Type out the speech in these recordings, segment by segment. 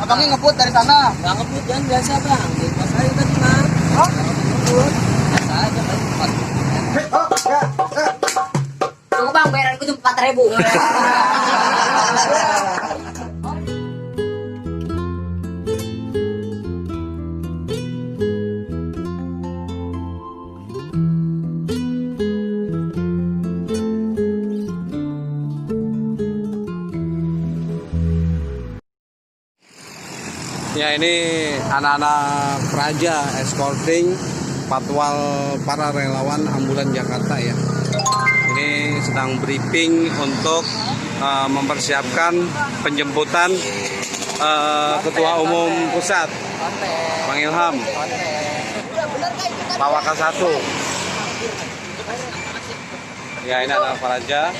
Abangnya ngebut dari sana. Nggak ngebut kan biasa bang. Pas aja tadi mah. Nggak ngebut. Biasa aja paling pas. Tunggu bang, bayaran gue cuma 4.000. Ya, ini anak-anak Praja escorting patwal para relawan ambulan Jakarta ya. Ini sedang briefing untuk mempersiapkan penjemputan Ketua Umum Pusat Bang Ilham, Pak Wakasatu. Ya, ini anak Praja.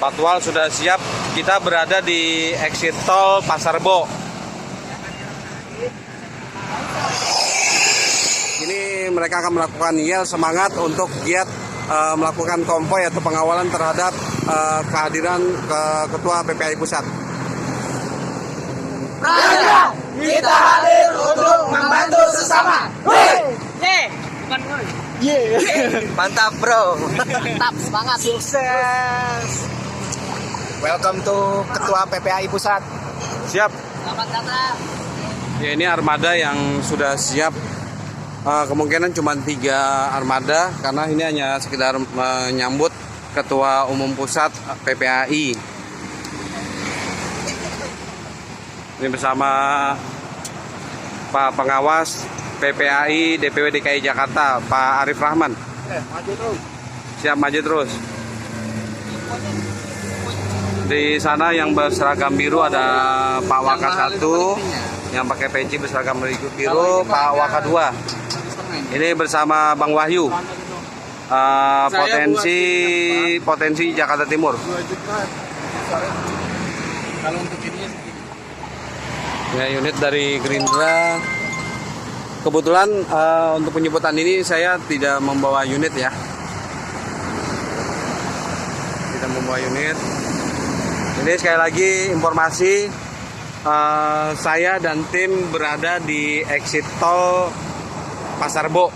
Patwal sudah siap, kita berada di exit tol Pasar Bo. Ini mereka akan melakukan yel semangat untuk giat melakukan konvoy atau pengawalan terhadap kehadiran Ketua PPI Pusat. Praja, kita hadir untuk membantu sesama. Bukan boy. Mantap bro. Mantap, semangat. Sukses. Welcome to Ketua PPI Pusat. Siap. Selamat datang. Ya, ini armada yang sudah siap. Kemungkinan cuma 3 armada karena ini hanya sekedar menyambut Ketua Umum Pusat PPAI. Ini bersama Pak Pengawas PPAI DPW DKI Jakarta, Pak Arif Rahman. Maju terus. Siap, maju terus. Di sana yang berseragam biru ada Pak Wakasatu, yang pakai peci berseragam biru Pak Wakadua. Ini bersama Bang Wahyu, potensi Jakarta Timur. 2 juta. Kalau untuk ini Ya, unit dari Gerindra. Kebetulan untuk penjemputan ini saya tidak membawa unit ya. Tidak membawa unit. Ini sekali lagi informasi, saya dan tim berada di exit tol Pasar Bo,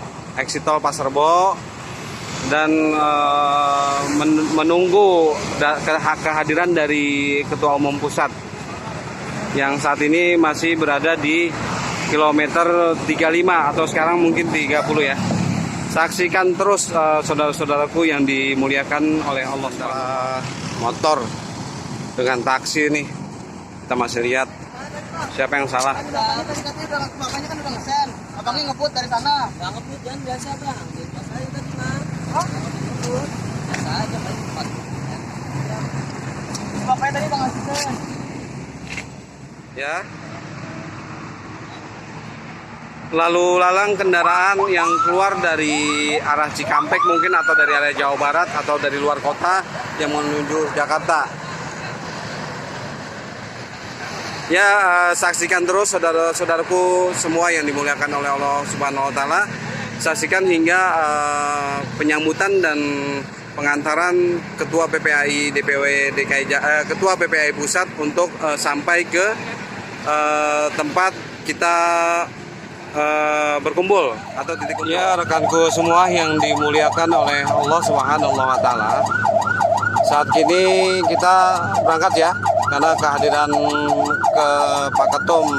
dan menunggu kehadiran dari Ketua Umum Pusat yang saat ini masih berada di kilometer 35 atau sekarang mungkin 30 ya. Saksikan terus saudara-saudaraku yang dimuliakan oleh Allah SWT. Motor dengan taksi nih, kita masih lihat siapa yang salah. makanya kan udah ngesen. Abangnya ngebut dari sana. Nggak ngebut kan biasa bang. Pas aja tadi mah. Nggak ngebut. Biasa aja paling pas. Bapaknya tadi bang asisten. Ya. Lalu lalang kendaraan yang keluar dari arah Cikampek mungkin atau dari area Jawa Barat atau dari luar kota yang menuju Jakarta. Ya, saksikan terus saudara-saudaraku semua yang dimuliakan oleh Allah Subhanahu wa taala. Saksikan hingga penyambutan dan pengantaran Ketua PPAI DPW DKI Ketua PPAI Pusat untuk sampai ke tempat kita berkumpul atau titik kumpul. Ya, rekanku semua yang dimuliakan oleh Allah Subhanahu wa taala. Saat ini kita berangkat ya, karena kehadiran ke Pak Ketum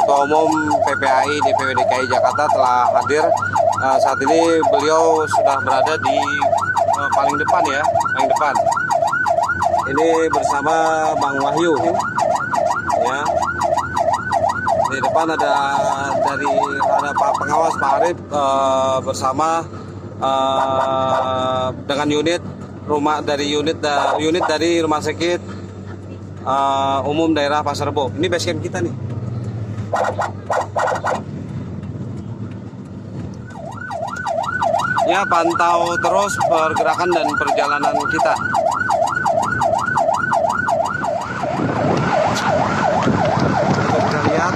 Ketua Umum PPAI DPW DKI Jakarta telah hadir. Saat ini beliau sudah berada di paling depan ya, paling depan. Ini bersama Bang Wahyu. Ya. Di depan ada Pak Pengawas Pak Arif bersama dengan unit dari Rumah Sakit Umum Daerah Pasar Bo. Ini base camp kita nih. Ya, pantau terus pergerakan dan perjalanan kita. Kita lihat.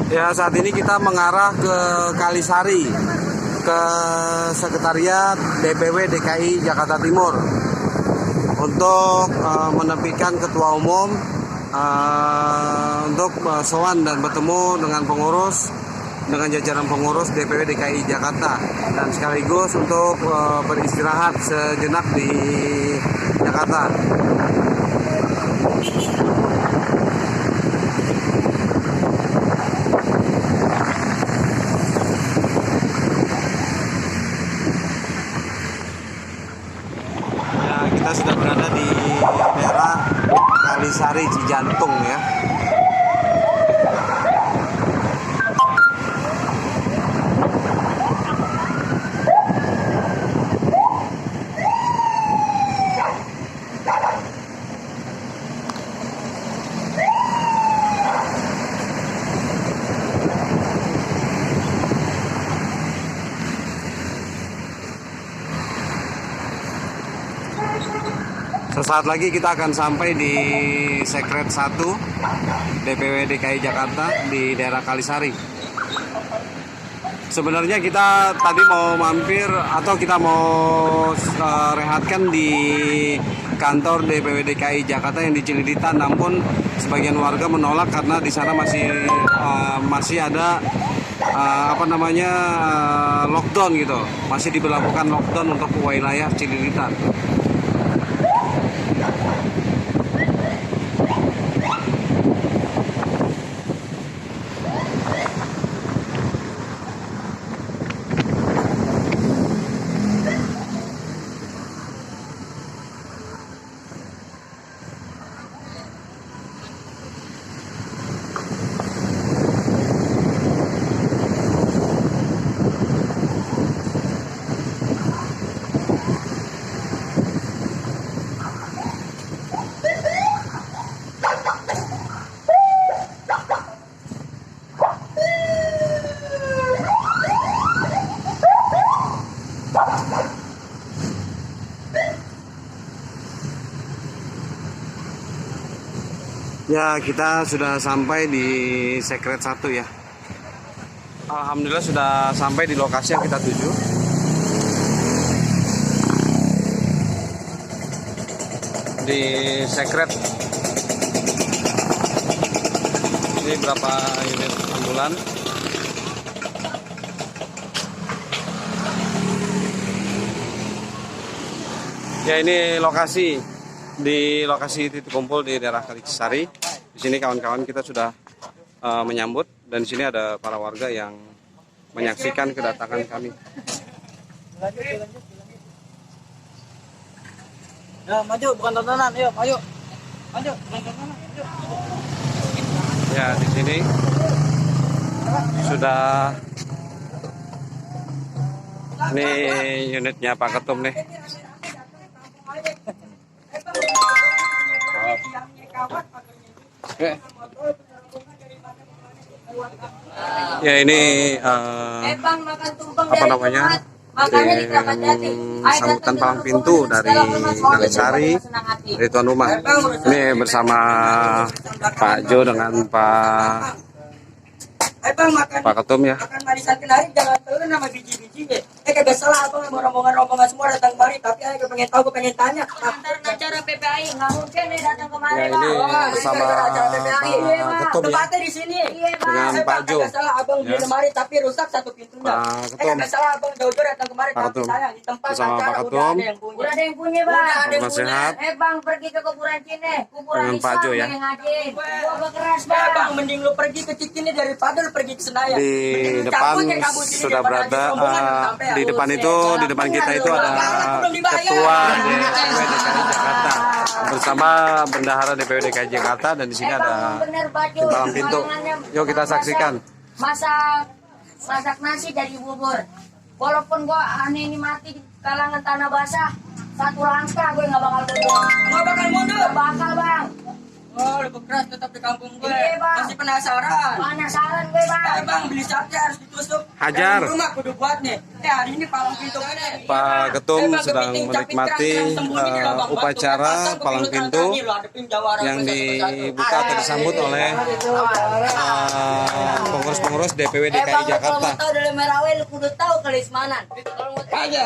Ya, saat ini kita mengarah ke Kalisari, ke Sekretariat DPW DKI Jakarta Timur untuk menepikan Ketua Umum, untuk sowan dan bertemu dengan pengurus, dengan jajaran pengurus DPW DKI Jakarta, dan sekaligus untuk beristirahat sejenak di Jakarta. Kita sudah berada di daerah Kalisari Cijantung ya. Sesaat lagi kita akan sampai di Sekret 1 DPW DKI Jakarta di daerah Kalisari. Sebenarnya kita tadi mau mampir atau kita mau rehatkan di kantor DPW DKI Jakarta yang di Cililitan, namun sebagian warga menolak karena di sana masih ada lockdown gitu, masih diberlakukan lockdown untuk wilayah Cililitan. Ya, kita sudah sampai di Sekret 1 ya. Alhamdulillah sudah sampai di lokasi yang kita tuju. Di Sekret. Ini berapa unit ambulan. Ya, ini lokasi. Di lokasi titik kumpul di daerah Kalisari. Di sini kawan-kawan kita sudah menyambut, dan di sini ada para warga yang menyaksikan kedatangan kami. Ya, maju, bukan tontonan. Ayo, maju. Maju, bukan tontonan. Maju. Ya, di sini sudah, ini unitnya Pak Ketum nih. Ya, ini apa namanya, sambutan palang pintu dari Kalisari, dari tuan rumah. Ini bersama Pak Jo dengan Pak Ketum ya. Makan marisan kenari jangan telur nama biji-bijinya. Kagak salah abang sama rombongan semua datang kemari, tapi pengen tahu, pengen tanya. Antara acara PPI nggak mungkin nih datang kemari, Ya, ini bersama Pak Ketum ya, tempatnya di sini. dengan Pak Jo. Kagak salah abang beli lemari tapi rusak satu pintunya. Pak Ketum. Kagak salah abang jauh-jauh datang kemari, Pak tapi Ketum. sayang di tempat Bersama acara Pak udah Ketum. ada yang punya. Udah ada yang punya, Bang. Udah ada yang Mas punya. sehat. Bang, pergi ke kuburan Cine, kuburan Dengan Pak Islam Jo ya. yang ngaji. Gua keras, Ya, Bang. bang, mending lu pergi ke Cikini daripada lu pergi ke Senayan. Di Mending lu depan cabut ya, kabut sini sudah daripada berada, nanti rombongan sampai ya. di depan itu, di depan kita itu ada Ketua DPW DKI Jakarta bersama Bendahara DPW DKI Jakarta, dan di sini ada Bener, Pak Jo. di palang pintu. Yuk kita saksikan. Masak nasi dari bubur. Walaupun gua aneh ini mati di kalangan tanah basah, satu langkah gue nggak bakal mundur. Nggak bakal mundur. Nggak bakal, Bang. Oh, lebih keras tetap di kampung gue. Iya, Bang. Masih penasaran? Penasaran gue bang. Bang, beli sate harus ditusuk. Hajar. Dalam rumah kudu buat nih. Hari ini palang pintu ini. Pak Ketum Bang, sedang kepiting, capit menikmati kerang yang sembunyi di lubang batu. upacara Pasang ke palang pintu pintu tangga, lo hadapin jawara yang gue satu-satu. dibuka atau disambut oleh pengurus-pengurus DPW DKI Bang, kalau Jakarta. mau tahu dari Merawe lu kudu tahu kelismanan. Kalau mau tahu Aja.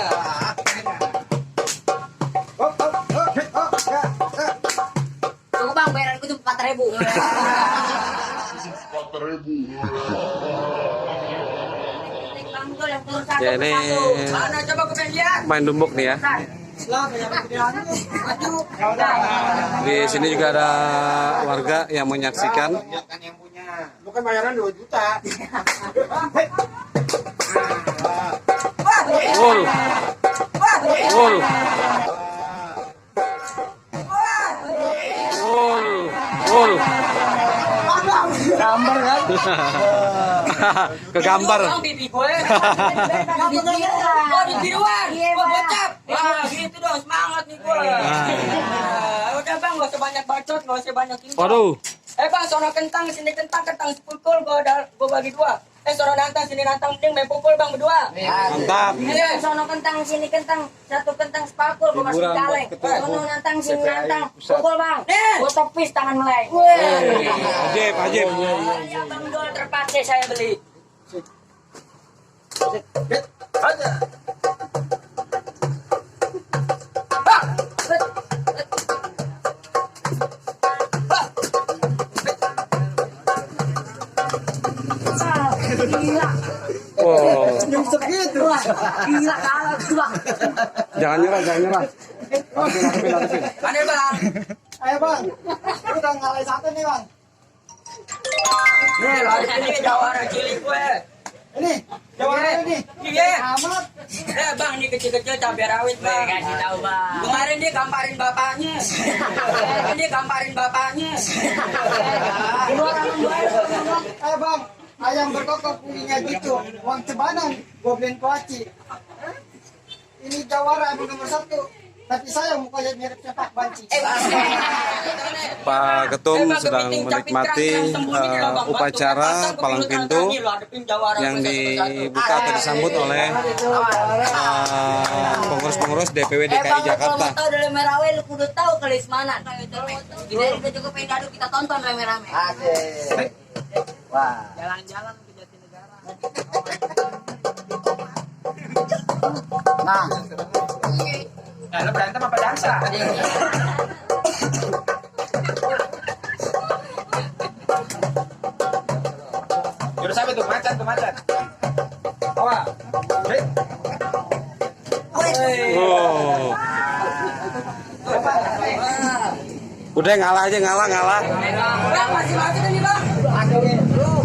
tunggu bang, bayaran gue tuh 4.000. Ya, ini Mana coba ke lihat. main dumbuk nih ya. Di sini juga ada warga yang menyaksikan. Bukan bayaran 2 juta. Waduh. Waduh. Waduh. Waduh. Gambar kan? Kegambar. Bibi gue. Bibiruan. Oh, bibiruan. Iya, Gua Bang. bocap. Wah, gitu dong, semangat nih gue. Udah bang, gak usah banyak bacot, gak usah banyak info. Waduh. Bang, sono kentang, sini kentang sepukul, gue bagi 2. Sono nantang, sini nantang, mending main pukul bang berdua. Mantap. Iya, sono kentang sini kentang, satu kentang sepakul gue masuk Hiburan kaleng. buat ketua Sono nantang sini CPI nantang, pusat. pukul bang. Nih. Gue tepis tangan meleng. Ajib, ajib. Iya bang, jual terpaksa saya beli. Gila, Wow. gila kalah gua. Jangan nyerah, jangan nyerah. Mana bang? Ayo bang, udah ngalahin satu nih bang. Nih, lo ini jawara cilik gue. Ini, jawara ini. Iya. Amat. Bang, ini kecil-kecil cabai rawit bang. Kasih tahu bang. Kemarin dia gamparin bapaknya. Dia gamparin bapaknya. Ayo bang, ayam berkokok punya gitu. Uang cebanan, gue beliin kuaci. Ini jawara emang nomor 1. Tapi saya mukanya miripnya Pak Banci. Pak Ketum sedang menikmati upacara palang pintu yang dibuka atau disambut oleh pengurus-pengurus DPW DKI Kalau Jakarta. mau tahu dari Merawe lu kudu tahu kelismanan. Jadi kita juga pengen gaduh, kita tonton rame-rame. Asik. Wah. Jalan-jalan ke Jatinegara. Nah, Lo berantem apa dansa? Jurus apa tuh? Macan tuh, macan. Awa. Wow. Udah ngalah aja, ngalah. Bang, masih macet ini bang. Belum.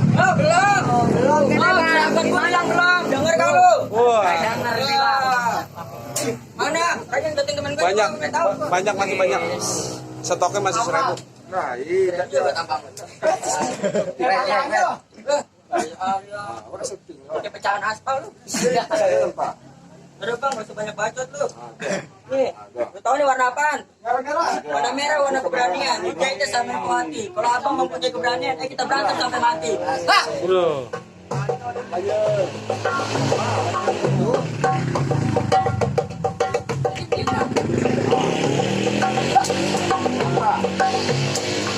Sahabat gue bilang belum. Dengar kau lu. Wah, Mana? Pengen datang temen gue. banyak, Gue tahu. masih banyak. Stoknya masih 1.000. nah iya. Udah pecahan aspal lu. Udah bang, gak usah banyak bacot lu. Nih, lu tau nih warna apaan? Gara-gara. Warna merah, warna keberanian. Dijahitnya sampai mati. Kalau abang mempunyai keberanian, kita berantem sampai mati. Hah? Bro.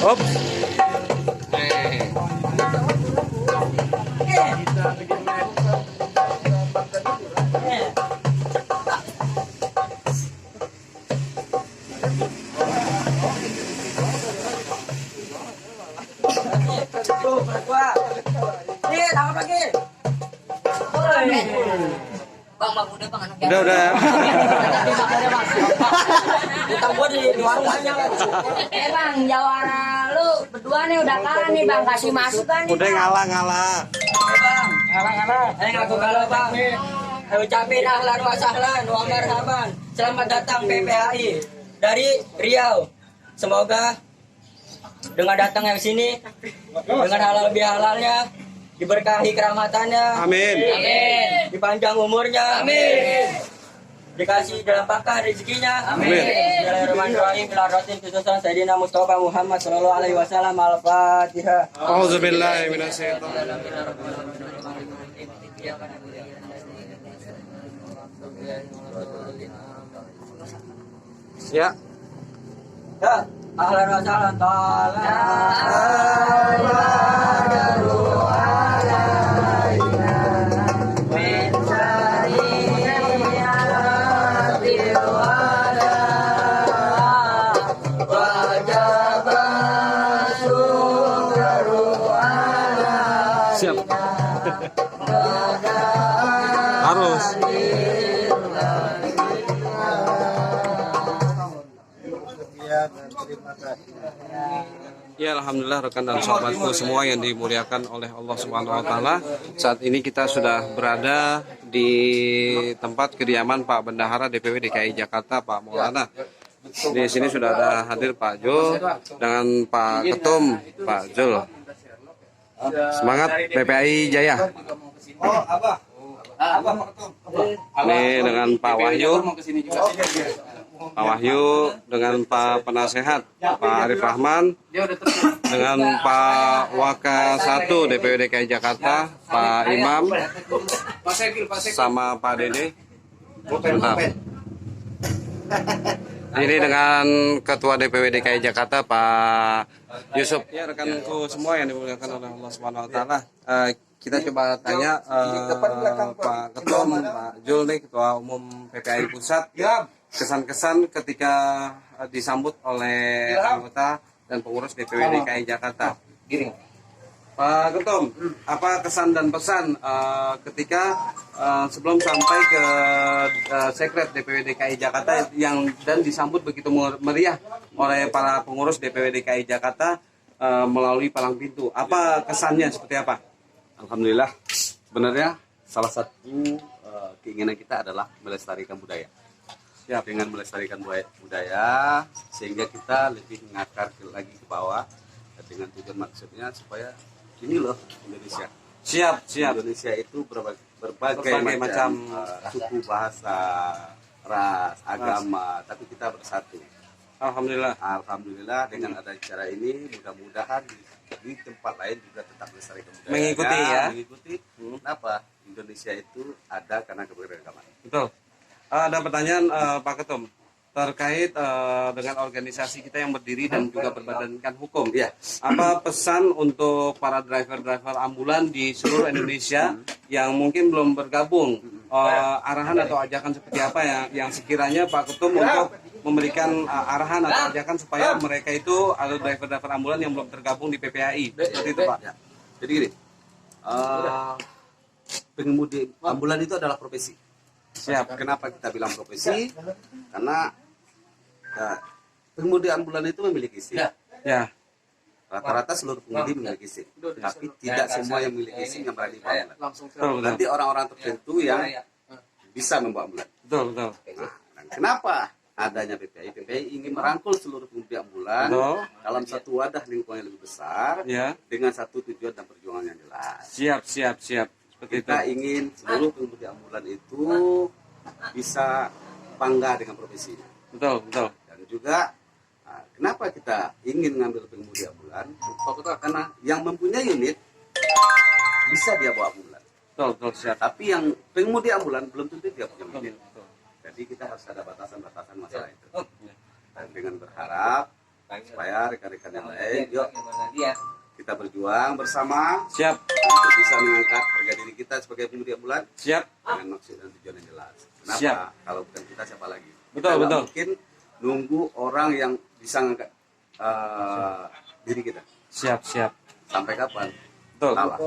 Ops. Tuh, perut gua. Nih, tangkap lagi. Bang, udah bang anak Udah. Utang gua di warung banyak. Bang, jawara lu berdua nih udah kalah nih bang, kasih masukan nih. Udah ngalah. Bang, ngalah. Ayo ngaku kalau bang. Ayo ucapin ahlan wa sahlan wa marhaban. Selamat datang PPHI dari Riau. Semoga dengan datangnya ke sini dengan halal bihalalnya diberkahi keramatannya. Amin. Dipanjang umurnya. Amin. dikasih dalam pangkat rezekinya. Amin. Bismillahirrahmanirrahim. Ila rotin khususan Sayyidina Mustafa Muhammad sallallahu alaihi wasallam. Al-Fatihah. Auzubillahi minasyaitonir rajim. Ya. Ya, ahlan wa sahlan ta'ala. Siap. Harus. Ya, alhamdulillah rekan dan sahabatku semua yang dimuliakan oleh Allah Subhanahu wa taala. Saat ini kita sudah berada di tempat kediaman Pak Bendahara DPW DKI Jakarta, Pak Maulana. Di sini sudah ada hadir Pak Jul dengan Pak Ketum, Pak Jul. Semangat PPAI Jaya. Ini dengan Pak Wahyu. Pak Wahyu dengan Pak Penasehat Pak Arif Rahman, dengan Pak Waka 1 DPW DKI Jakarta Pak Imam, sama Pak Dede. Bentar. Ini dengan Ketua DPW DKI Jakarta Pak Yusuf. Ya, rekanku semua yang dimuliakan oleh Allah Subhanahu wa taala. Kita coba tanya Pak Ketum, Pak Jul nih, Ketua Umum PPAI Pusat. Kesan-kesan ketika disambut oleh anggota dan pengurus DPW DKI Jakarta. Pak Ketum, apa kesan dan pesan ketika sebelum sampai ke sekret DPW DKI Jakarta dan disambut begitu meriah oleh para pengurus DPW DKI Jakarta melalui palang pintu? Apa kesannya, seperti apa? Alhamdulillah, sebenarnya salah satu keinginan kita adalah melestarikan budaya. Dengan melestarikan budaya sehingga kita lebih mengakar lagi ke bawah dengan tujuan maksudnya supaya ini loh Indonesia. Siap. Indonesia itu berbagai macam suku, bahasa, ras, agama, tapi kita bersatu. Alhamdulillah dengan ada acara ini mudah-mudahan di tempat lain juga tetap melestarikan budaya. Mengikuti. Kenapa? Indonesia itu ada karena keberagaman. Betul. Ada pertanyaan Pak Ketum terkait dengan organisasi kita yang berdiri dan juga berbadankan hukum. Ya. Apa pesan untuk para driver-driver ambulan di seluruh Indonesia yang mungkin belum bergabung? Arahan atau ajakan seperti apa yang sekiranya Pak Ketum untuk memberikan arahan atau ajakan supaya mereka itu atau driver-driver ambulan yang belum tergabung di PPAI? Seperti itu, Pak. Ya. Jadi gini, pengemudi ambulan itu adalah profesi. Siap. Kenapa kita bilang profesi? Karena pengemudi ambulan itu memiliki SIM. Ya. Rata-rata seluruh pengemudi memiliki SIM. Tapi tidak semua yang memiliki SIM yang berani bawa ambulan. Nanti orang-orang tertentu yang bisa membawa ambulan. Betul. Nah, dan kenapa adanya PPAI? PPAI ingin merangkul seluruh pengemudi ambulan dalam satu wadah lingkungan yang lebih besar, dengan satu tujuan dan perjuangan yang jelas. Siap. Kita ingin seluruh pengemudi ambulan itu bisa bangga dengan profesinya. Betul. Dan juga kenapa kita ingin ngambil pengemudi ambulan? Karena yang mempunyai unit bisa dia bawa ambulan. Betul, siap. Tapi yang pengemudi ambulan belum tentu dia punya unit. Jadi kita harus ada batasan-batasan masalah itu. Dan dengan berharap supaya rekan-rekan yang lain, yuk kita berjuang bersama. Siap. Untuk bisa mengangkat harga diri kita sebagai pengemudi ambulan. Siap. Dengan maksud dan tujuan yang jelas. Kenapa? Siap. Kalau bukan kita, siapa lagi? Betul. Mungkin nunggu orang yang bisa mengangkat diri kita. Siap. Sampai kapan? Betul. Kalah.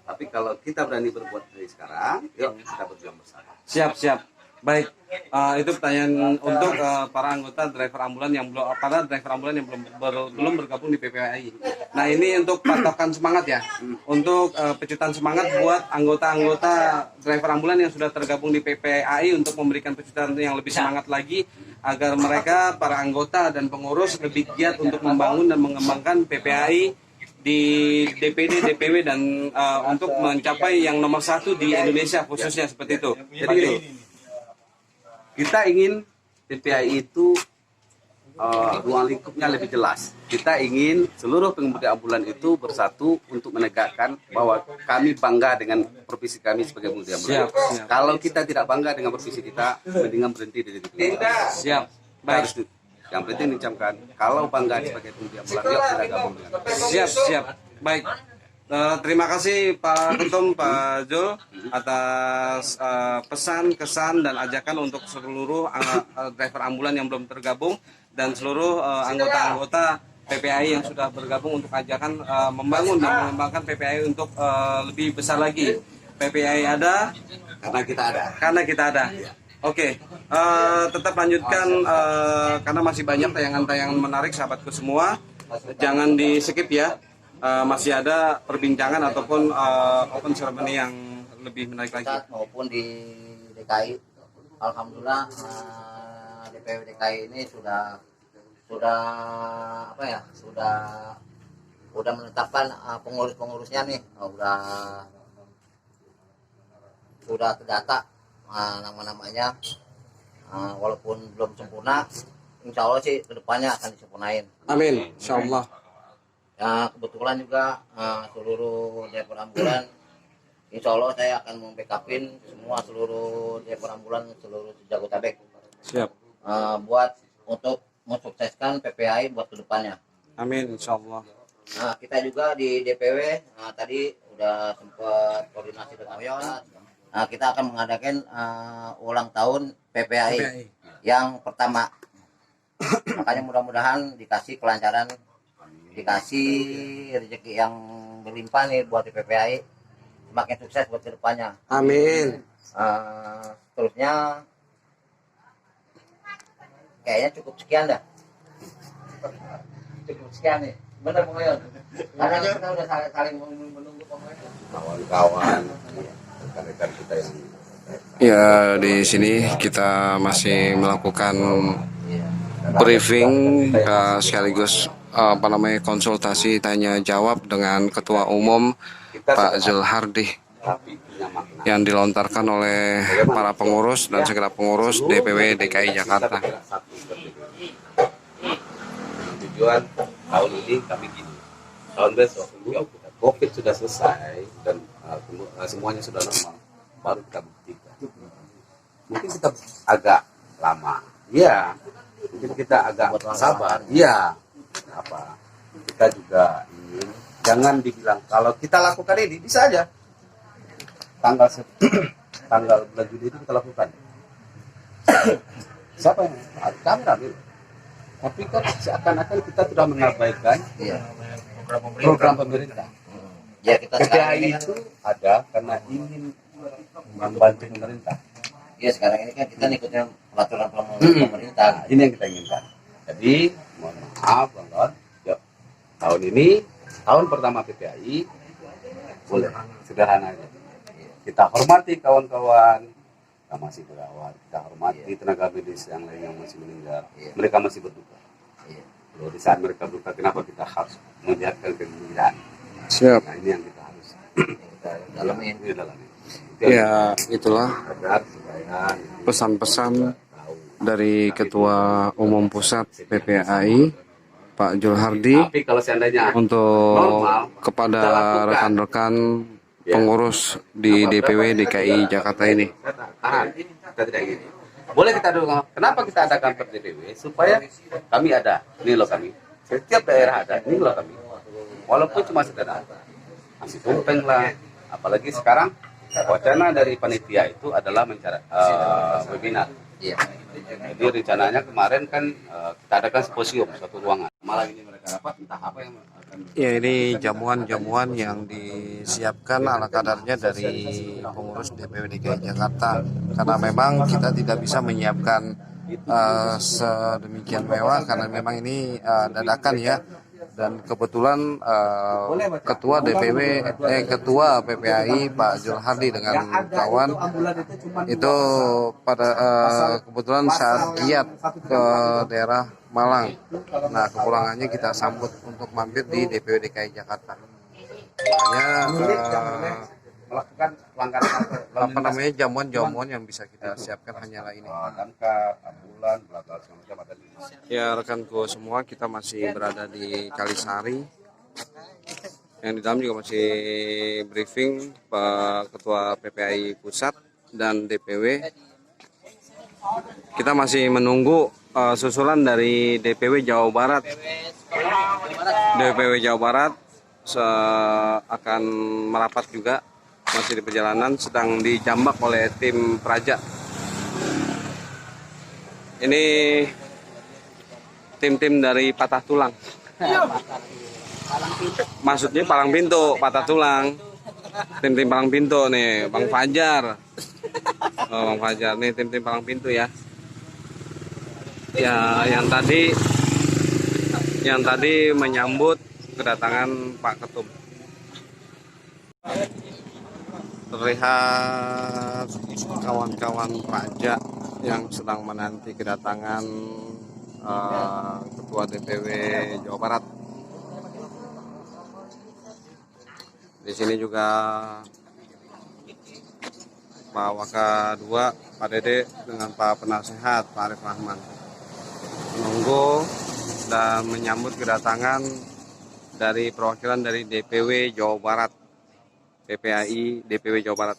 Tapi kalau kita berani berbuat dari sekarang, yuk kita berjuang bersama. Siap. Baik, itu pertanyaan untuk para anggota driver ambulan yang belum bergabung di PPAI. Nah, ini untuk patokan semangat ya, untuk pecutan semangat buat anggota-anggota driver ambulan yang sudah tergabung di PPAI untuk memberikan pecutan yang lebih semangat lagi agar mereka para anggota dan pengurus lebih giat untuk membangun dan mengembangkan PPAI di DPD, DPW dan untuk mencapai yang nomor 1 di Indonesia khususnya seperti itu. Jadi gini. Kita ingin PPAI itu ruang lingkupnya lebih jelas. Kita ingin seluruh pengemudi ambulan itu bersatu untuk menegakkan bahwa kami bangga dengan profesi kami sebagai pengemudi ambulan. Kalau kita tidak bangga dengan profesi kita, mendingan berhenti dari itu. Siap. Baik. Yang penting diucapkan kalau bangga sebagai pengemudi ambulan, yuk kita gabung dengan Siap. Baik. Terima kasih Pak Ketum, Pak Jul atas pesan, kesan dan ajakan untuk seluruh driver ambulan yang belum tergabung dan seluruh anggota-anggota PPAI yang sudah bergabung untuk ajakan membangun dan mengembangkan PPAI untuk lebih besar lagi. PPAI ada karena kita ada. Oke, tetap lanjutkan karena masih banyak tayangan-tayangan menarik sahabatku semua. Jangan di skip ya. Masih ada perbincangan ataupun open ceremony yang lebih menarik lagi. Maupun di DKI, alhamdulillah DPW DKI ini sudah apa ya, sudah menetapkan pengurus-pengurusnya nih, sudah terdata nama-namanya, walaupun belum sempurna, insya Allah sih kedepannya akan disempurnain. Amin, insya Allah. Ya, kebetulan juga seluruh driver ambulan, insya Allah saya akan membackupin semua seluruh driver ambulan seluruh Jabodetabek. Siap. Buat untuk mensukseskan PPAI buat kedepannya. Amin, insya Allah. Nah, kita juga di DPW tadi udah sempat koordinasi dengan Oyon. Nah, kita akan mengadakan ulang tahun PPAI yang pertama. Makanya mudah-mudahan dikasih kelancaran, dikasih rezeki yang berlimpah nih buat PPAI, semakin sukses buat kedepannya. Amin. Terusnya kayaknya cukup sekian dah. Cukup sekian nih, bener Bang Oyon. Karena kita udah saling menunggu kawan-kawan, rekan-rekan kita yang Ya, di sini kita masih melakukan briefing sekaligus konsultasi tanya jawab dengan Ketua Umum Pak Zulhardi yang dilontarkan oleh para pengurus dan segenap pengurus DPW DKI Jakarta. Tujuan tahun ini kami gini, tahun besok COVID sudah selesai dan semuanya sudah normal, baru kita buktikan. Mungkin kita agak lama, ya. Mungkin kita agak sabar, ya. Apa? Kita juga ingin, jangan dibilang kalau kita lakukan ini bisa aja. Tanggal bulan Juni itu kita lakukan. Siapa yang kami ambil? Tapi kan seakan-akan kita sudah mengabaikan program pemerintah. Ya, kita PPAI itu ada karena ingin membantu pemerintah. Ya, sekarang ini kan kita ngikutin peraturan pemerintah. Nah, ini yang kita inginkan. Jadi mohon maaf kawan-kawan, yuk, tahun ini tahun pertama PPAI boleh sederhana aja. Kita hormati kawan-kawan, kita masih berawat, kita hormati tenaga medis yang lain yang masih meninggal, mereka masih berduka. Loh, di saat mereka berduka, kenapa kita harus melihatkan kegembiraan? Siap. Nah, ini yang kita harus Dalamin. Ya, itulah agar supaya pesan-pesan dari Ketua Umum Pusat PPAI Pak Zulhardi tapi kalau seandainya untuk kepada rekan-rekan pengurus di DPW DKI Jakarta ini. tahan, kita tidak ingin. Boleh kita dulu, kenapa kita adakan per DPW? Supaya kami ada, ini loh kami. Setiap daerah ada, ini loh kami. Walaupun cuma sederhana, masih tumpeng lah. Apalagi sekarang wacana dari panitia itu adalah webinar. Jadi rencananya kemarin kan kita adakan simposium satu ruangan. Malam ini mereka dapat entah apa yang akan. Ya, ini jamuan-jamuan yang disiapkan ala kadarnya dari pengurus DPW DKI Jakarta. Karena memang kita tidak bisa menyiapkan sedemikian mewah karena memang ini dadakan ya. Dan kebetulan Ketua PPAI Pak Zulhardi dengan kawan itu pada kebetulan saat giat ke daerah Malang. Nah, kepulangannya kita sambut untuk mampir di DPW DKI Jakarta. Makanya melakukan pelanggaran Apa namanya jamuan-jamuan yang bisa kita siapkan hanyalah ini. damkar, ambulan, bla bla segala macam ada di sini. Ya rekanku semua, kita masih berada di Kalisari. Yang di dalam juga masih briefing Pak Ketua PPAI Pusat dan DPW. Kita masih menunggu susulan dari DPW Jawa Barat. DPW Jawa Barat akan merapat juga, masih di perjalanan, sedang dijambak oleh tim Praja. Ini tim-tim dari Patah Tulang. Maksudnya palang pintu, Patah Tulang. Tim-tim palang pintu nih, Bang Fajar. Oh, Bang Fajar nih tim-tim palang pintu ya. Ya, yang tadi menyambut kedatangan Pak Ketum. Terlihat kawan-kawan Praja yang sedang menanti kedatangan Ketua DPW Jawa Barat. Di sini juga Pak Waka 2, Pak Dede dengan Pak Penasehat Pak Arif Rahman menunggu dan menyambut kedatangan dari perwakilan dari DPW Jawa Barat, PPAI DPW Jawa Barat.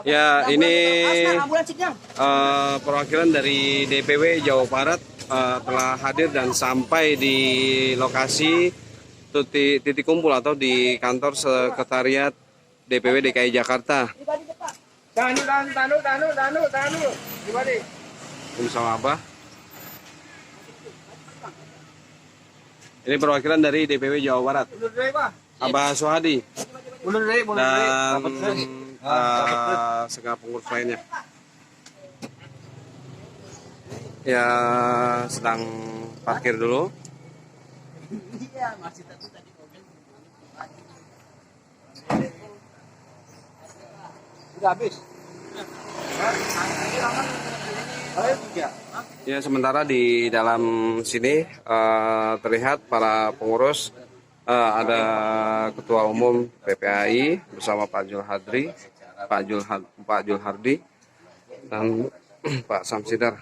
Ya, ini perwakilan dari DPW Jawa Barat telah hadir dan sampai di lokasi titik kumpul atau di kantor sekretariat DPW DKI Jakarta. Bersama Abah. Ini perwakilan dari DPW Jawa Barat. Abah Suhadi dan segala pengurus lainnya. Ya, sedang parkir dulu. Ya, sementara di dalam sini terlihat para pengurus, ada Ketua Umum PPAI bersama Pak Jul Hadri, Pak Jul Hardi, dan Pak Samsidar,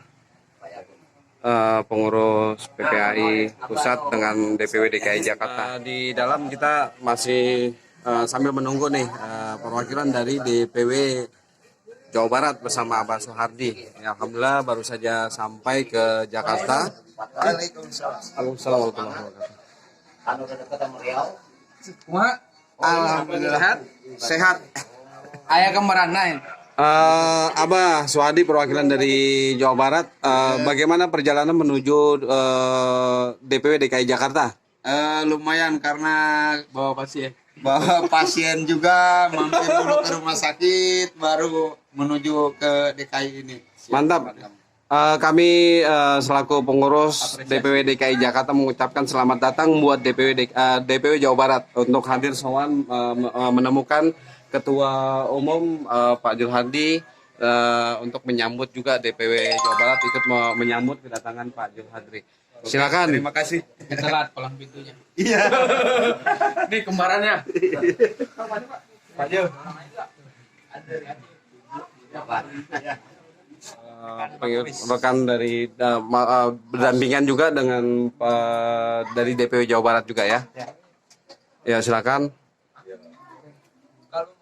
pengurus PPAI Pusat dengan DPW DKI Jakarta. Di dalam kita masih sambil menunggu nih perwakilan dari DPW Jawa Barat bersama Abah Suhardi. Ya, alhamdulillah baru saja sampai ke Jakarta. Waalaikumsalam warahmatullahi wabarakatuh. Kan udah dekat sama Riau. Alhamdulillah sehat. Ayah kemarin naik. Abah Suhardi perwakilan dari Jawa Barat. Bagaimana perjalanan menuju DPW DKI Jakarta? Lumayan karena bawa pasien juga, mampir dulu ke rumah sakit, baru menuju ke DKI ini. Mantap. Kami selaku pengurus DPW DKI Jakarta mengucapkan selamat datang buat DPW Jawa Barat untuk hadir sowan menemukan Ketua Umum Pak Jul Hardi untuk menyambut juga DPW Jawa Barat ikut menyambut kedatangan Pak Jul Hadri. Silakan. Terima kasih. Telat palang pintunya. Iya. Ini kembarannya. Pak Jul. Rekan dari berdampingan juga dengan dari DPW Jawa Barat juga ya. Ya, silakan.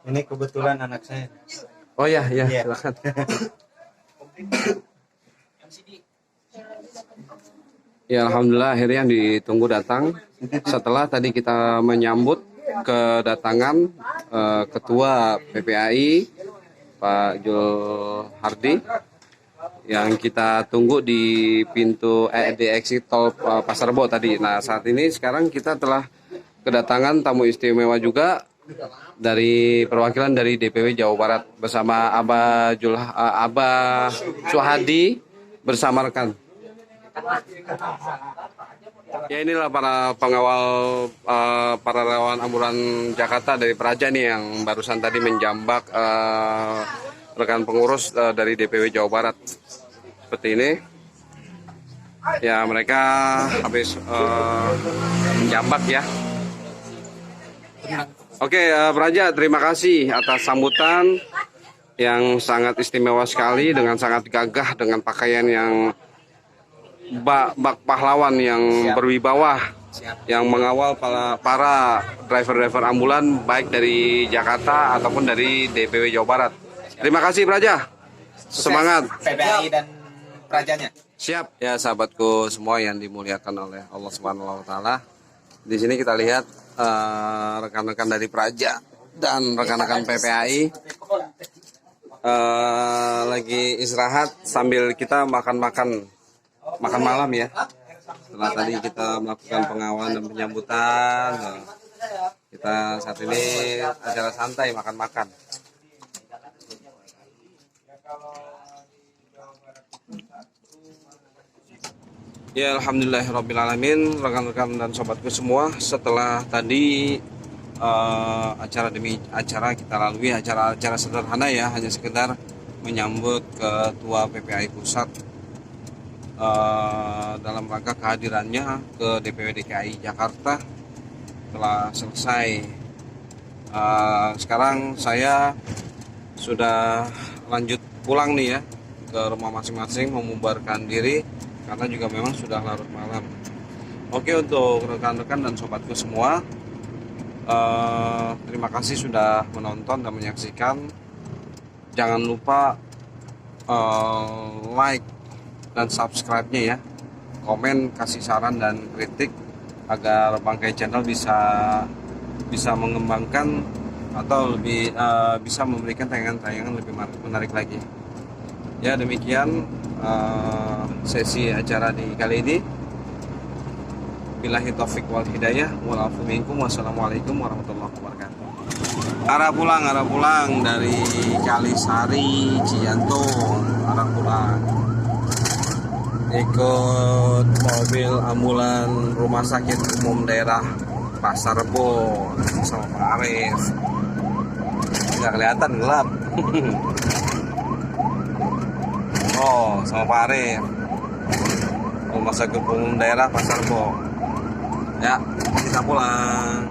Ini kebetulan anak saya. Oh ya, silakan. Ya, alhamdulillah akhirnya ditunggu datang. Setelah tadi kita menyambut kedatangan Ketua PPAI Pak Jul Hardi yang kita tunggu di pintu di exit tol Pasar Rebo tadi. Nah, saat ini sekarang kita telah kedatangan tamu istimewa juga dari perwakilan dari DPW Jawa Barat bersama Abah Suhadi bersama rekan. Ya, inilah para pengawal para relawan ambulan Jakarta dari Praja nih yang barusan tadi menjambak rekan pengurus dari DPW Jawa Barat. Seperti ini. Ya, mereka habis menjambak ya. Oke, Praja, terima kasih atas sambutan yang sangat istimewa sekali dengan sangat gagah dengan pakaian yang bak pahlawan yang berwibawa yang mengawal para driver-driver ambulan baik dari Jakarta ataupun dari DPW Jawa Barat. Terima kasih Praja. Semangat. PPAI dan Prajanya. Siap ya sahabatku semua yang dimuliakan oleh Allah Subhanahu wa taala. Di sini kita lihat rekan-rekan dari Praja dan rekan-rekan PPAI lagi istirahat sambil kita makan malam ya. Setelah tadi kita melakukan pengawalan dan penyambutan, kita saat ini acara santai makan-makan. Ya alhamdulillahirrabbilalamin, rekan-rekan dan sobatku semua, setelah tadi acara demi acara kita lalui, acara sederhana ya, hanya sekedar menyambut Ketua PPAI Pusat dalam rangka kehadirannya ke DPW DKI Jakarta telah selesai. Sekarang saya sudah lanjut pulang nih ya ke rumah masing-masing, membubarkan diri karena juga memang sudah larut malam. Oke, untuk rekan-rekan dan sobatku semua, terima kasih sudah menonton dan menyaksikan. Jangan lupa like dan subscribe-nya ya, komen, kasih saran dan kritik agar Bangkai Channel bisa mengembangkan atau lebih bisa memberikan tayangan-tayangan lebih menarik lagi. Ya demikian sesi acara di kali ini. Billahi taufik wal hidayah wal afu minkum. Wassalamualaikum warahmatullahi wabarakatuh. Arah pulang dari Kalisari Cijantung, arah pulang ikut mobil ambulan Rumah Sakit Umum Daerah Pasar Rebo sama Pak Arif. Nggak kelihatan, gelap. Oh, sama Pak Arif, Rumah Sakit Umum Daerah Pasar Rebo. Ya, kita pulang.